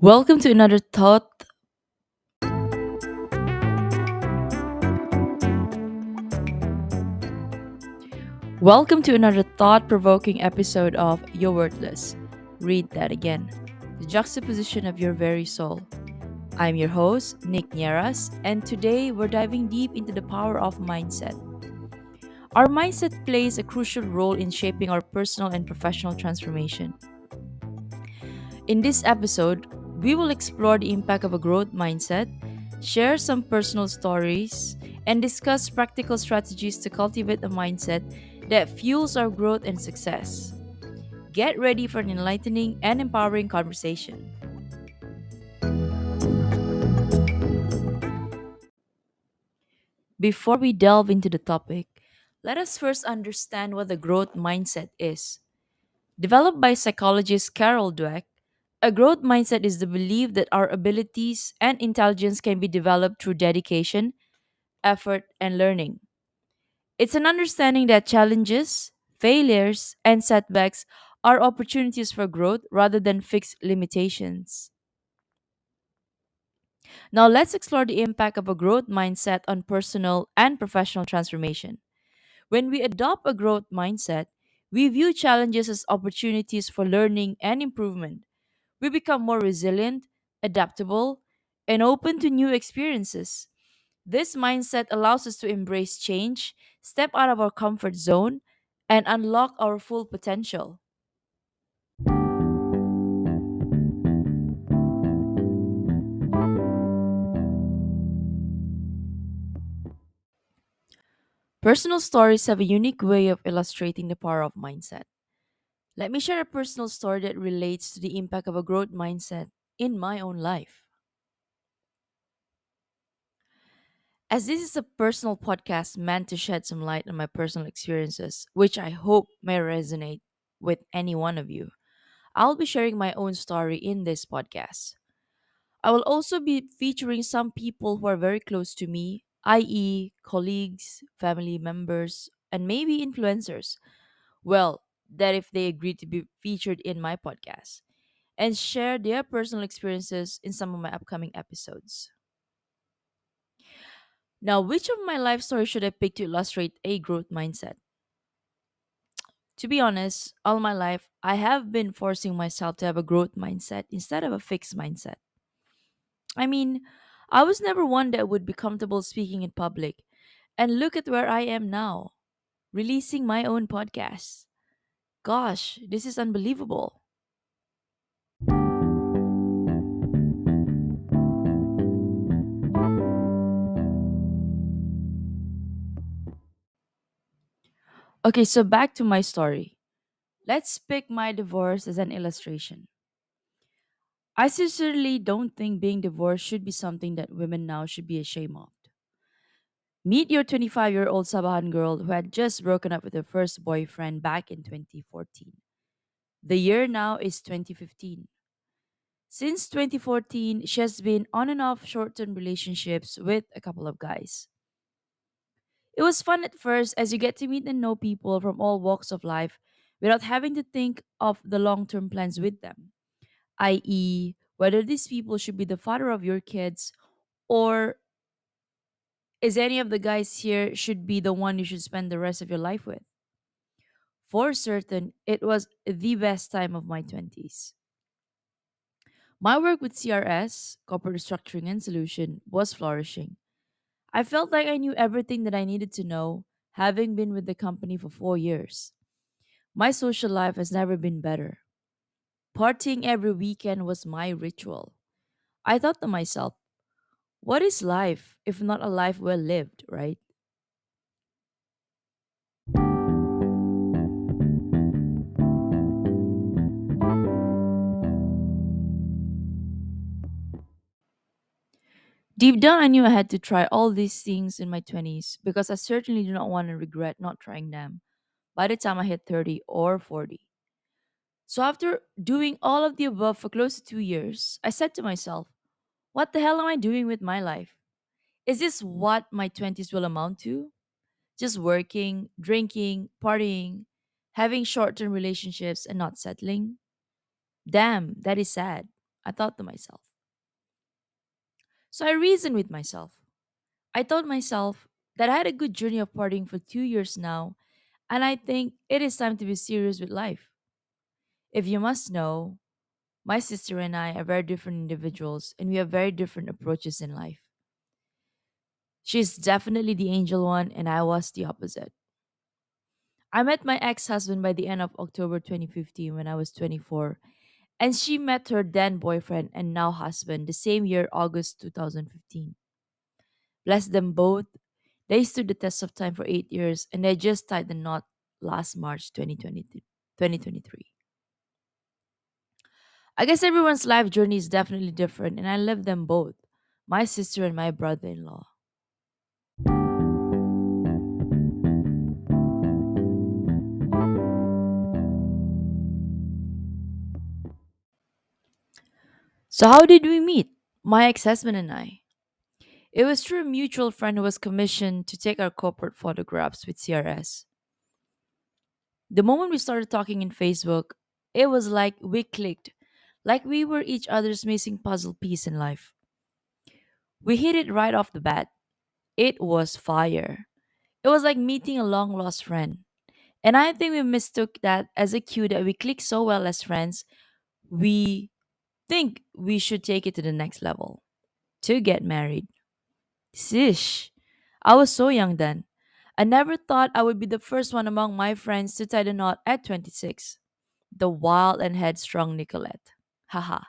Welcome to another thought. Welcome to another thought-provoking episode of You're Worthless. Read that again. The juxtaposition of your very soul. I'm your host, Nic Nierras, and today we're diving deep into the power of mindset. Our mindset plays a crucial role in shaping our personal and professional transformation. In this episode, we will explore the impact of a growth mindset, share some personal stories, and discuss practical strategies to cultivate a mindset that fuels our growth and success. Get ready for an enlightening and empowering conversation. Before we delve into the topic, let us first understand what the growth mindset is. Developed by psychologist Carol Dweck, a growth mindset is the belief that our abilities and intelligence can be developed through dedication, effort, and learning. It's an understanding that challenges, failures, and setbacks are opportunities for growth rather than fixed limitations. Now, let's explore the impact of a growth mindset on personal and professional transformation. When we adopt a growth mindset, we view challenges as opportunities for learning and improvement. We become more resilient, adaptable, and open to new experiences. This mindset allows us to embrace change, step out of our comfort zone, and unlock our full potential. Personal stories have a unique way of illustrating the power of mindset. Let me share a personal story that relates to the impact of a growth mindset in my own life. As this is a personal podcast meant to shed some light on my personal experiences, which I hope may resonate with any one of you, I'll be sharing my own story in this podcast. I will also be featuring some people who are very close to me, i.e., colleagues, family members, and maybe influencers. Well, that if they agree to be featured in my podcast and share their personal experiences in some of my upcoming episodes. Now, which of my life stories should I pick to illustrate a growth mindset? To be honest, all my life, I have been forcing myself to have a growth mindset instead of a fixed mindset. I mean, I was never one that would be comfortable speaking in public. And look at where I am now, releasing my own podcast. Gosh, this is unbelievable. Okay, so back to my story. Let's pick my divorce as an illustration. I sincerely don't think being divorced should be something that women now should be ashamed of. Meet your 25-year-old Sabahan girl who had just broken up with her first boyfriend back in 2014. The year now is 2015. Since 2014, she has been on and off short term relationships with a couple of guys. It was fun at first as you get to meet and know people from all walks of life without having to think of the long term plans with them, i.e., whether these people should be the father of your kids or is any of the guys here should be the one you should spend the rest of your life with. For certain, it was the best time of my 20s. My work with CRS, corporate restructuring and solution, was flourishing. I felt like I knew everything that I needed to know, having been with the company for 4 years. My social life has never been better. Partying every weekend was my ritual. I thought to myself, what is life if not a life well lived, right? Deep down, I knew I had to try all these things in my 20s because I certainly do not want to regret not trying them by the time I hit 30 or 40. So, after doing all of the above for close to 2 years, I said to myself, what the hell am I doing with my life? Is this what my 20s will amount to? Just working, drinking, partying, having short term relationships, and not settling? Damn, that is sad. I thought to myself. So I reasoned with myself. I told myself that I had a good journey of partying for 2 years now, and I think it is time to be serious with life. If you must know, my sister and I are very different individuals, and we have very different approaches in life. She's definitely the angel one, and I was the opposite. I met my ex husband by the end of October 2015 when I was 24, and she met her then boyfriend and now husband the same year, August 2015. Bless them both, they stood the test of time for 8 years, and they just tied the knot last March 2023. I guess everyone's life journey is definitely different, and I lived them both, my sister and my brother in law. So, how did we meet? My ex husband and I. It was through a mutual friend who was commissioned to take our corporate photographs with CRS. The moment we started talking in Facebook, it was like we clicked, like we were each other's missing puzzle piece in life. We hit it right off the bat. It was fire. It was like meeting a long lost friend. And I think we mistook that as a cue that we click so well as friends, we think we should take it to the next level to get married. Sish. I was so young then. I never thought I would be the first one among my friends to tie the knot at 26. The wild and headstrong Nicolette. Haha.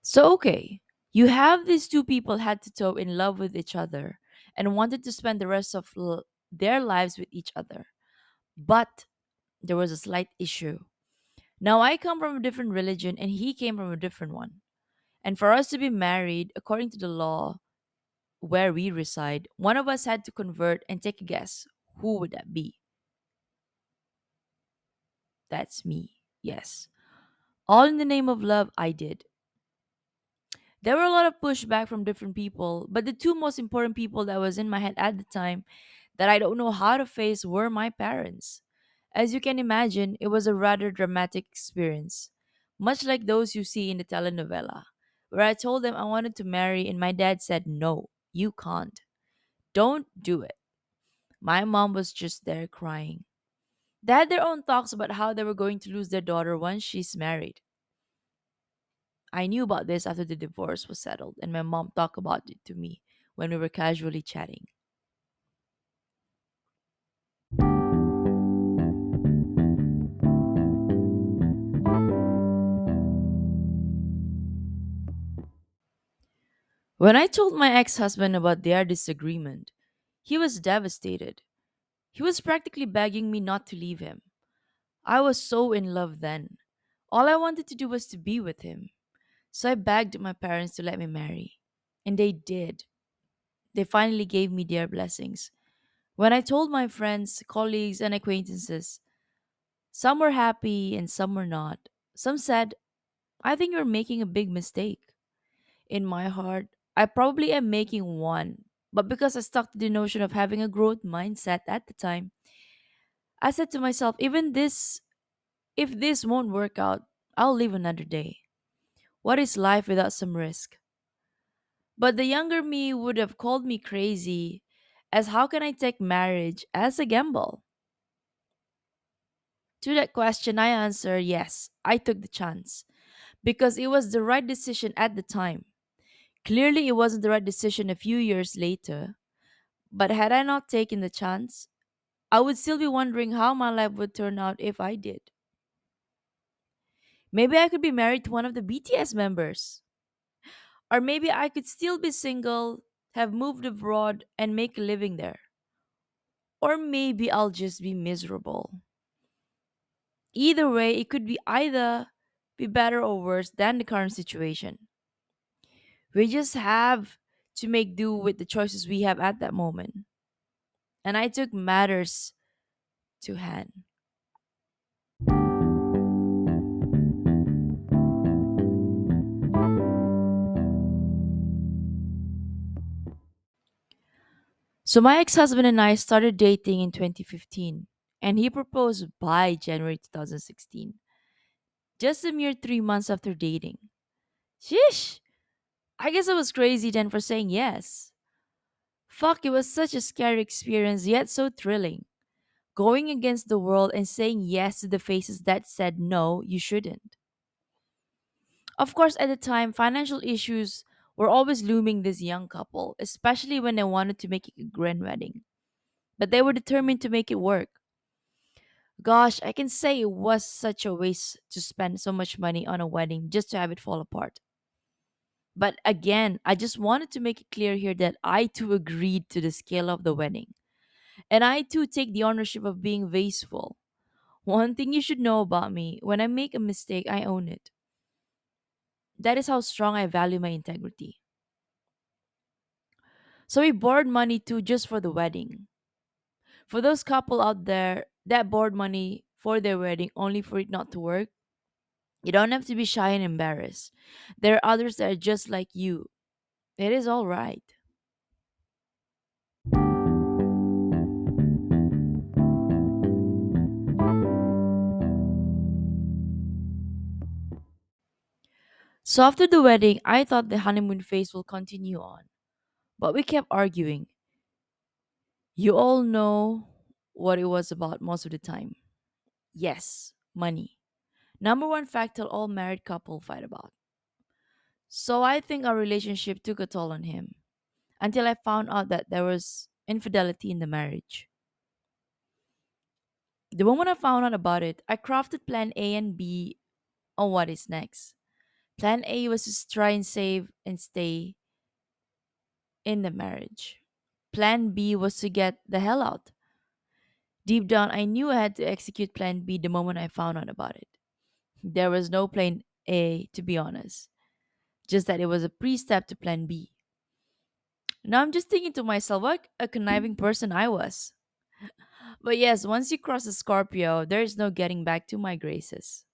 So, okay, you have these two people head to toe in love with each other and wanted to spend the rest of their lives with each other. But there was a slight issue. Now, I come from a different religion and he came from a different one. And for us to be married, according to the law where we reside, one of us had to convert and take a guess. Who would that be? That's me. Yes. All in the name of love, I did. There were a lot of pushback from different people, but the two most important people that was in my head at the time that I don't know how to face were my parents. As you can imagine, it was a rather dramatic experience, much like those you see in the telenovela, where I told them I wanted to marry and my dad said, "No, you can't. Don't do it." My mom was just there crying. They had their own talks about how they were going to lose their daughter once she's married. I knew about this after the divorce was settled, and my mom talked about it to me when we were casually chatting. When I told my ex husband about their disagreement, he was devastated. He was practically begging me not to leave him. I was so in love then. All I wanted to do was to be with him. So I begged my parents to let me marry. And they did. They finally gave me their blessings. When I told my friends, colleagues, and acquaintances, some were happy and some were not. Some said, "I think you're making a big mistake." In my heart, I probably am making one. But because I stuck to the notion of having a growth mindset at the time, I said to myself, even this, if this won't work out, I'll live another day. What is life without some risk? But the younger me would have called me crazy, as how can I take marriage as a gamble? To that question, I answer yes, I took the chance because it was the right decision at the time. Clearly, it wasn't the right decision a few years later, but had I not taken the chance, I would still be wondering how my life would turn out if I did. Maybe I could be married to one of the BTS members, or maybe I could still be single, have moved abroad, and make a living there. Or maybe I'll just be miserable. Either way, it could be either be better or worse than the current situation. We just have to make do with the choices we have at that moment. And I took matters to hand. So my ex-husband and I started dating in 2015, and he proposed by January 2016, just a mere 3 months after dating. Sheesh! I guess I was crazy then for saying yes. Fuck, it was such a scary experience, yet so thrilling. Going against the world and saying yes to the faces that said no, you shouldn't. Of course, at the time, financial issues were always looming this young couple, especially when they wanted to make it a grand wedding. But they were determined to make it work. Gosh, I can say it was such a waste to spend so much money on a wedding just to have it fall apart. But again, I just wanted to make it clear here that I too agreed to the scale of the wedding. And I too take the ownership of being wasteful. One thing you should know about me, when I make a mistake, I own it. That is how strong I value my integrity. So we borrowed money too just for the wedding. For those couple out there that borrowed money for their wedding only for it not to work, you don't have to be shy and embarrassed. There are others that are just like you. It is all right. So after the wedding, I thought the honeymoon phase will continue on. But we kept arguing. You all know what it was about most of the time. Yes, money. Number one factor all married couple fight about. So I think our relationship took a toll on him until I found out that there was infidelity in the marriage. The moment I found out about it, I crafted plan A and B on what is next. Plan A was to try and save and stay in the marriage. Plan B was to get the hell out. Deep down, I knew I had to execute plan B the moment I found out about it. There was no plan A, to be honest, just that it was a pre step to plan B. Now I'm just thinking to myself, what a conniving person I was. But yes, once you cross the Scorpio, there is no getting back to my graces.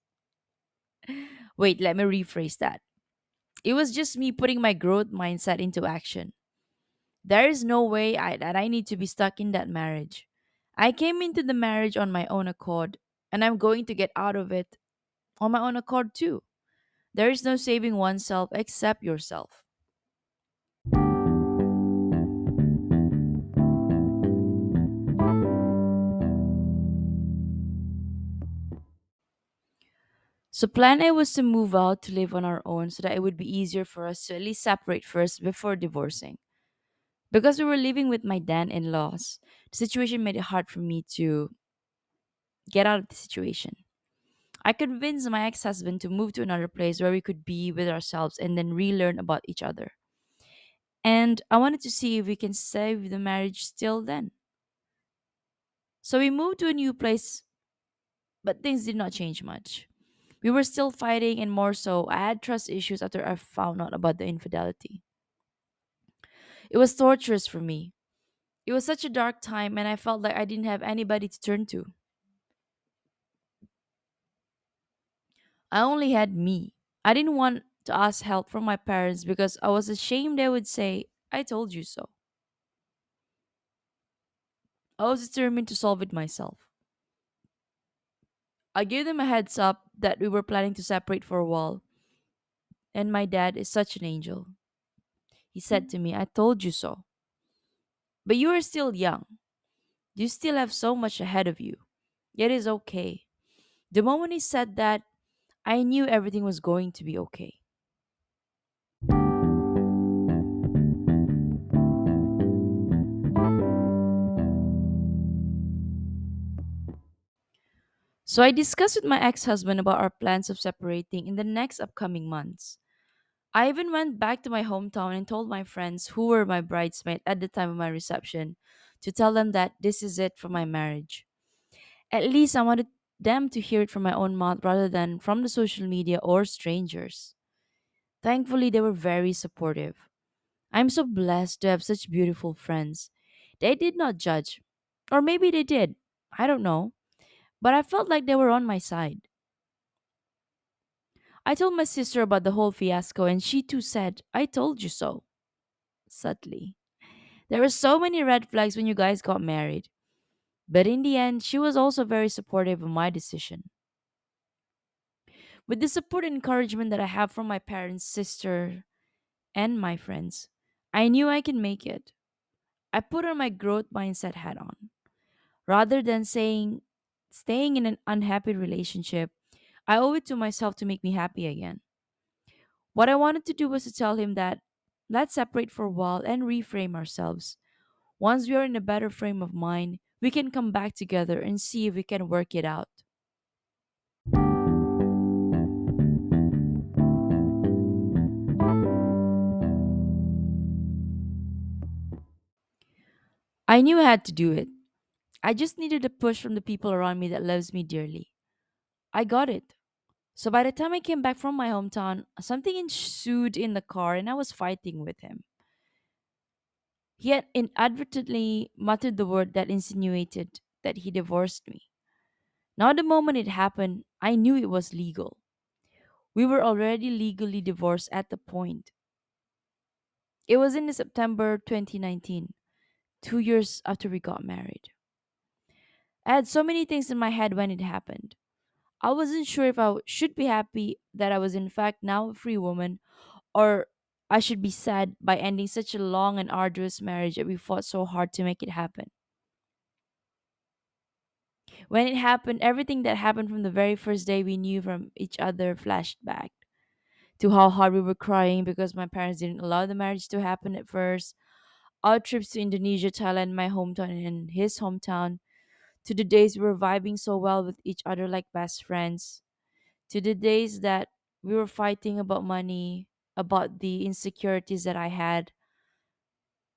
Wait, let me rephrase that. It was just me putting my growth mindset into action. There is no way that I need to be stuck in that marriage. I came into the marriage on my own accord, and I'm going to get out of it on my own accord too. There is no saving oneself except yourself. So, plan A was to move out to live on our own so that it would be easier for us to at least separate first before divorcing. Because we were living with my dad in laws, the situation made it hard for me to get out of the situation. I convinced my ex husband to move to another place where we could be with ourselves and then relearn about each other. And I wanted to see if we can save the marriage still then. So we moved to a new place, but things did not change much. We were still fighting, and more so, I had trust issues after I found out about the infidelity. It was torturous for me. It was such a dark time, and I felt like I didn't have anybody to turn to. I only had me. I didn't want to ask help from my parents because I was ashamed they would say, I told you so. I was determined to solve it myself. I gave them a heads up that we were planning to separate for a while, and my dad is such an angel. He said to me, I told you so. But you are still young. You still have so much ahead of you. It is okay. The moment he said that, I knew everything was going to be okay. So I discussed with my ex husband about our plans of separating in the next upcoming months. I even went back to my hometown and told my friends who were my bridesmaid at the time of my reception to tell them that this is it for my marriage. At least I wanted them to hear it from my own mouth rather than from the social media or strangers. Thankfully, they were very supportive. I'm so blessed to have such beautiful friends. They did not judge. Or maybe they did. I don't know. But I felt like they were on my side. I told my sister about the whole fiasco and she too said, I told you so. Subtly. There were so many red flags when you guys got married. But in the end, she was also very supportive of my decision. With the support and encouragement that I have from my parents, sister, and my friends, I knew I can make it. I put on my growth mindset hat on. Rather than staying in an unhappy relationship, I owe it to myself to make me happy again. What I wanted to do was to tell him that let's separate for a while and reframe ourselves. Once we are in a better frame of mind, we can come back together and see if we can work it out. I knew I had to do it. I just needed a push from the people around me that loves me dearly. I got it. So by the time I came back from my hometown, something ensued in the car and I was fighting with him. He had inadvertently muttered the word that insinuated that he divorced me. Now, the moment it happened, I knew it was legal. We were already legally divorced at the point. It was in September 2019, 2 years after we got married. I had so many things in my head when it happened. I wasn't sure if should be happy that I was in fact now a free woman, or I should be sad by ending such a long and arduous marriage that we fought so hard to make it happen. When it happened, everything that happened from the very first day we knew from each other flashed back to how hard we were crying because my parents didn't allow the marriage to happen at first, our trips to Indonesia, Thailand, my hometown, and his hometown, to the days we were vibing so well with each other like best friends, to the days that we were fighting about money, about the insecurities that I had,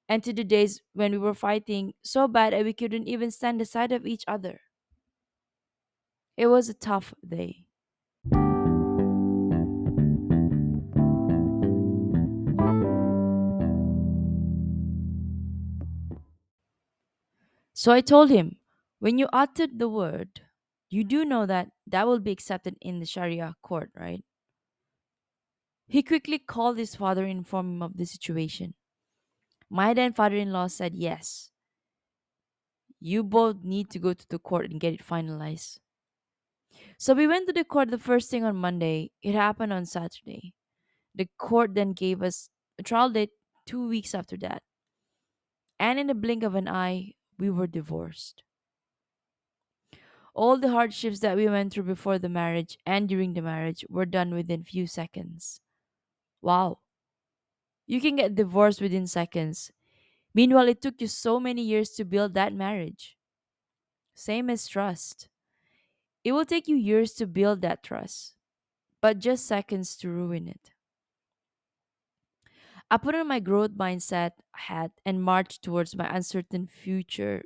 and to the days when we were fighting so bad that we couldn't even stand the sight of each other. It was a tough day. So I told him, when you uttered the word, you do know that that will be accepted in the Sharia court, right? He quickly called his father and informed him of the situation. My then father in law said, yes, you both need to go to the court and get it finalized. So we went to the court the first thing on Monday. It happened on Saturday. The court then gave us a trial date 2 weeks after that. And in the blink of an eye, we were divorced. All the hardships that we went through before the marriage and during the marriage were done within few seconds. Wow. You can get divorced within seconds. Meanwhile, it took you so many years to build that marriage. Same as trust. It will take you years to build that trust, but just seconds to ruin it. I put on my growth mindset hat and marched towards my uncertain future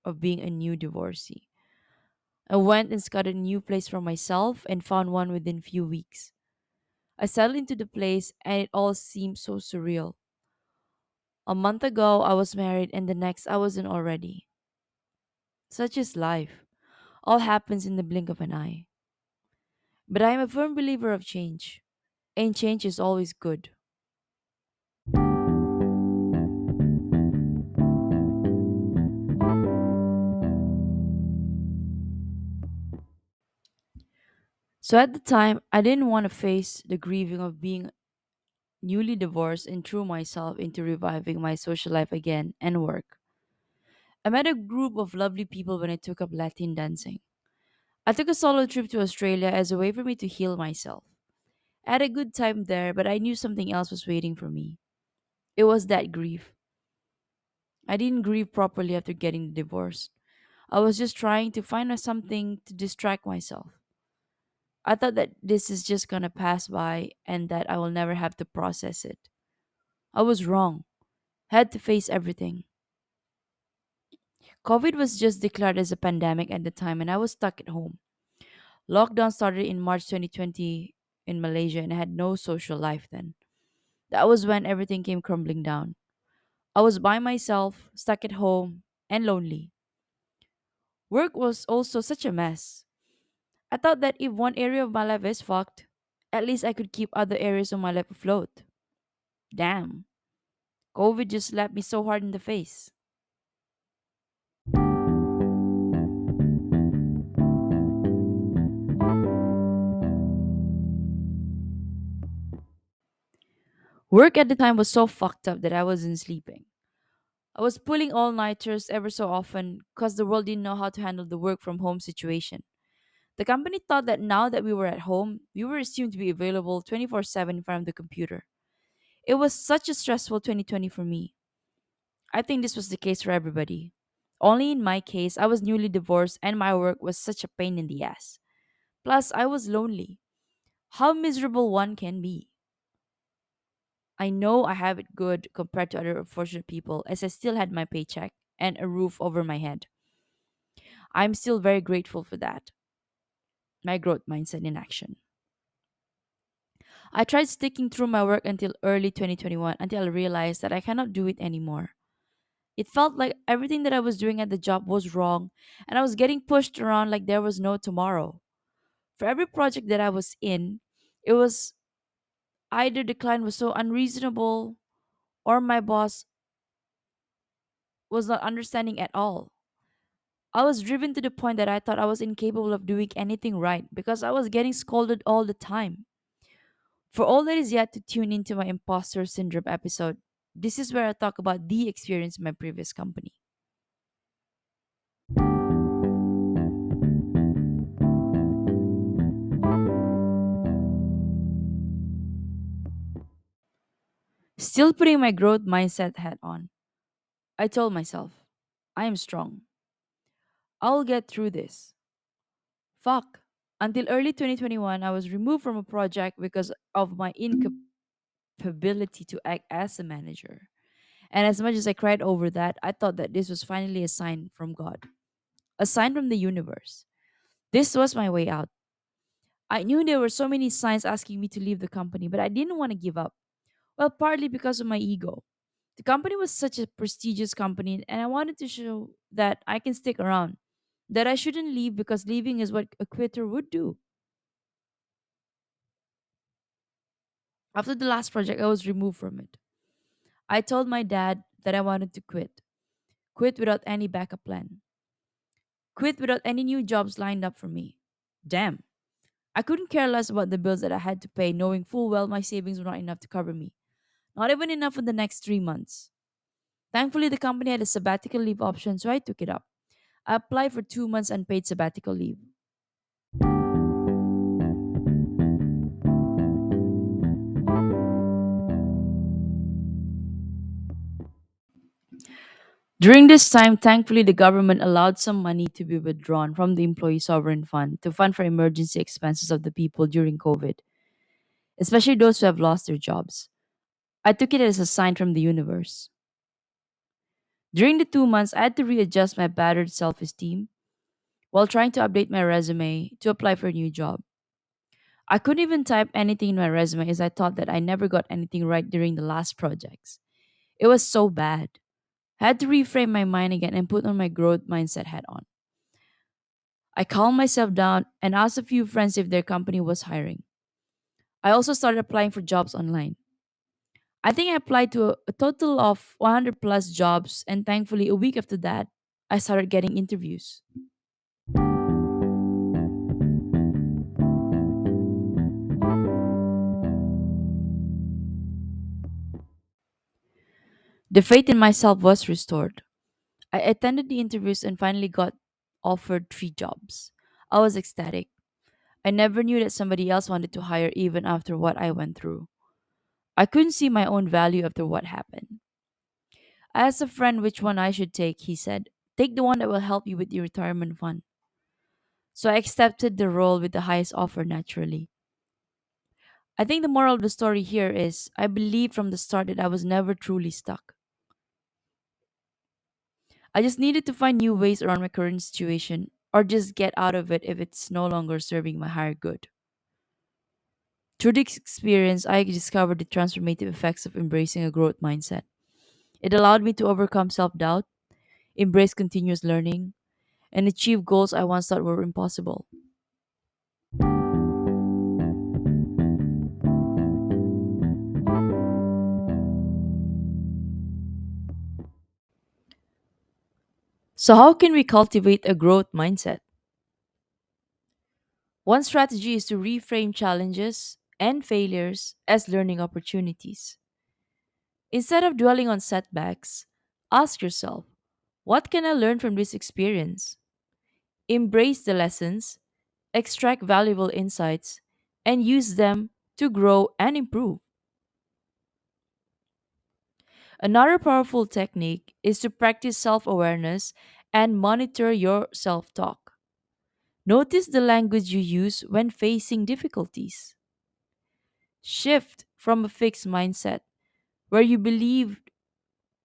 of being a new divorcee. I went and scouted a new place for myself and found one within few weeks. I settled into the place and it all seemed so surreal. A month ago I was married and the next I wasn't already. Such is life. All happens in the blink of an eye. But I am a firm believer of change, and change is always good. So at the time, I didn't want to face the grieving of being newly divorced and threw myself into reviving my social life again and work. I met a group of lovely people when I took up Latin dancing. I took a solo trip to Australia as a way for me to heal myself. I had a good time there, but I knew something else was waiting for me. It was that grief. I didn't grieve properly after getting the divorce. I was just trying to find something to distract myself. I thought that this is just gonna pass by and that I will never have to process it. I was wrong. Had to face everything. COVID was just declared as a pandemic at the time and I was stuck at home. Lockdown started in March 2020 in Malaysia and I had no social life then. That was when everything came crumbling down. I was by myself, stuck at home, and lonely. Work was also such a mess. I thought that if one area of my life is fucked, at least I could keep other areas of my life afloat. Damn. COVID just slapped me so hard in the face. Work at the time was so fucked up that I wasn't sleeping. I was pulling all nighters ever so often because the world didn't know how to handle the work from home situation. The company thought that now that we were at home, we were assumed to be available 24/7 in front of the computer. It was such a stressful 2020 for me. I think this was the case for everybody. Only in my case, I was newly divorced and my work was such a pain in the ass. Plus, I was lonely. How miserable one can be. I know I have it good compared to other unfortunate people as I still had my paycheck and a roof over my head. I'm still very grateful for that. My growth mindset in action. I tried sticking through my work until early 2021 until I realized that I cannot do it anymore. It felt like everything that I was doing at the job was wrong and I was getting pushed around like there was no tomorrow. For every project that I was in, it was either the client was so unreasonable or my boss was not understanding at all. I was driven to the point that I thought I was incapable of doing anything right because I was getting scolded all the time. For all that is yet to tune into my imposter syndrome episode, this is where I talk about the experience in my previous company. Still putting my growth mindset hat on, I told myself, I am strong. I'll get through this. Fuck. Until early 2021, I was removed from a project because of my incapability to act as a manager. And as much as I cried over that, I thought that this was finally a sign from God, a sign from the universe. This was my way out. I knew there were so many signs asking me to leave the company, but I didn't want to give up. Well, partly because of my ego. The company was such a prestigious company, and I wanted to show that I can stick around, that I shouldn't leave because leaving is what a quitter would do. After the last project, I was removed from it. I told my dad that I wanted to quit without any backup plan, quit without any new jobs lined up for me. Damn. I couldn't care less about the bills that I had to pay, knowing full well my savings were not enough to cover me. Not even enough for the next 3 months. Thankfully, the company had a sabbatical leave option, so I took it up. I applied for 2 months unpaid sabbatical leave. During this time, thankfully, the government allowed some money to be withdrawn from the Employee Sovereign Fund to fund for emergency expenses of the people during COVID, especially those who have lost their jobs. I took it as a sign from the universe. During the 2 months, I had to readjust my battered self esteem while trying to update my resume to apply for a new job. I couldn't even type anything in my resume as I thought that I never got anything right during the last projects. It was so bad. I had to reframe my mind again and put on my growth mindset hat on. I calmed myself down and asked a few friends if their company was hiring. I also started applying for jobs online. I think I applied to a total of 100 plus jobs, and thankfully, a week after that, I started getting interviews. The faith in myself was restored. I attended the interviews and finally got offered 3 jobs. I was ecstatic. I never knew that somebody else wanted to hire even after what I went through. I couldn't see my own value after what happened. I asked a friend which one I should take. He said, take the one that will help you with your retirement fund. So I accepted the role with the highest offer naturally. I think the moral of the story here is I believed from the start that I was never truly stuck. I just needed to find new ways around my current situation or just get out of it if it's no longer serving my higher good. Through this experience, I discovered the transformative effects of embracing a growth mindset. It allowed me to overcome self doubt, embrace continuous learning, and achieve goals I once thought were impossible. So, how can we cultivate a growth mindset? One strategy is to reframe challenges and failures as learning opportunities. Instead of dwelling on setbacks, ask yourself, what can I learn from this experience? Embrace the lessons, extract valuable insights, and use them to grow and improve. Another powerful technique is to practice self awareness and monitor your self talk. Notice the language you use when facing difficulties. Shift from a fixed mindset where you believe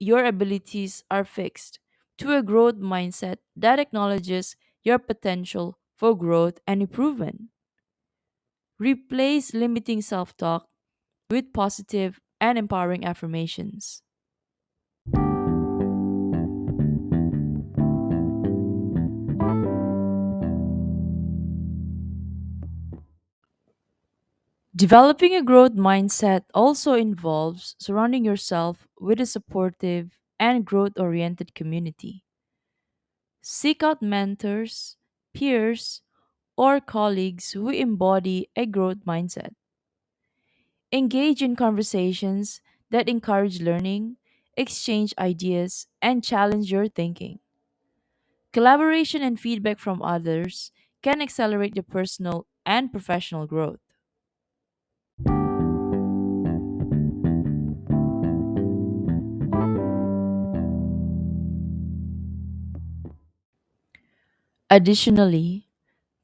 your abilities are fixed to a growth mindset that acknowledges your potential for growth and improvement. Replace limiting self talk with positive and empowering affirmations. Developing a growth mindset also involves surrounding yourself with a supportive and growth oriented community. Seek out mentors, peers, or colleagues who embody a growth mindset. Engage in conversations that encourage learning, exchange ideas, and challenge your thinking. Collaboration and feedback from others can accelerate your personal and professional growth. Additionally,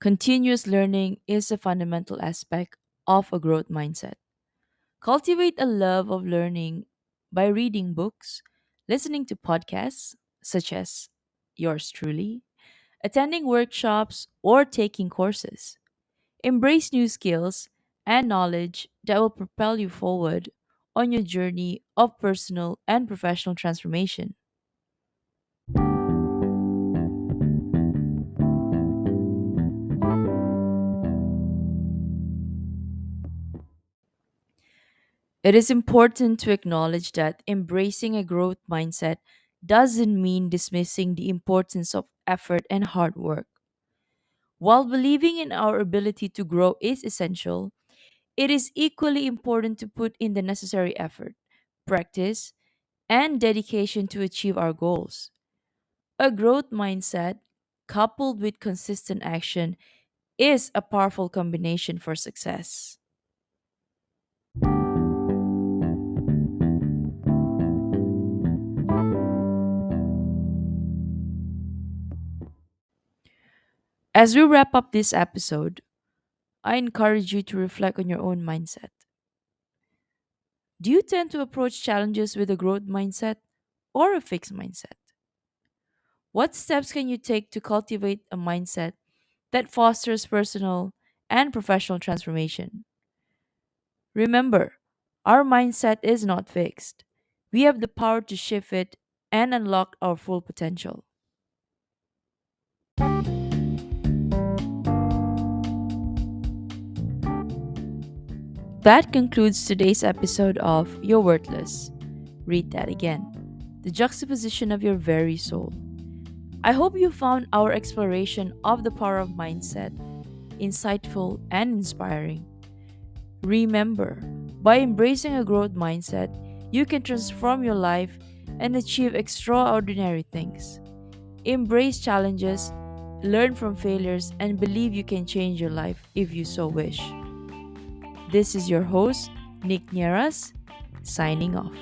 continuous learning is a fundamental aspect of a growth mindset. Cultivate a love of learning by reading books, listening to podcasts, such as yours truly, attending workshops, or taking courses. Embrace new skills and knowledge that will propel you forward on your journey of personal and professional transformation. It is important to acknowledge that embracing a growth mindset doesn't mean dismissing the importance of effort and hard work. While believing in our ability to grow is essential, it is equally important to put in the necessary effort, practice, and dedication to achieve our goals. A growth mindset, coupled with consistent action, is a powerful combination for success. As we wrap up this episode, I encourage you to reflect on your own mindset. Do you tend to approach challenges with a growth mindset or a fixed mindset? What steps can you take to cultivate a mindset that fosters personal and professional transformation? Remember, our mindset is not fixed. We have the power to shift it and unlock our full potential. That concludes today's episode of You're Worthless. Read that again. The juxtaposition of your very soul. I hope you found our exploration of the power of mindset insightful and inspiring. Remember, by embracing a growth mindset, you can transform your life and achieve extraordinary things. Embrace challenges, learn from failures, and believe you can change your life if you so wish. This is your host, Nic Nierras, signing off.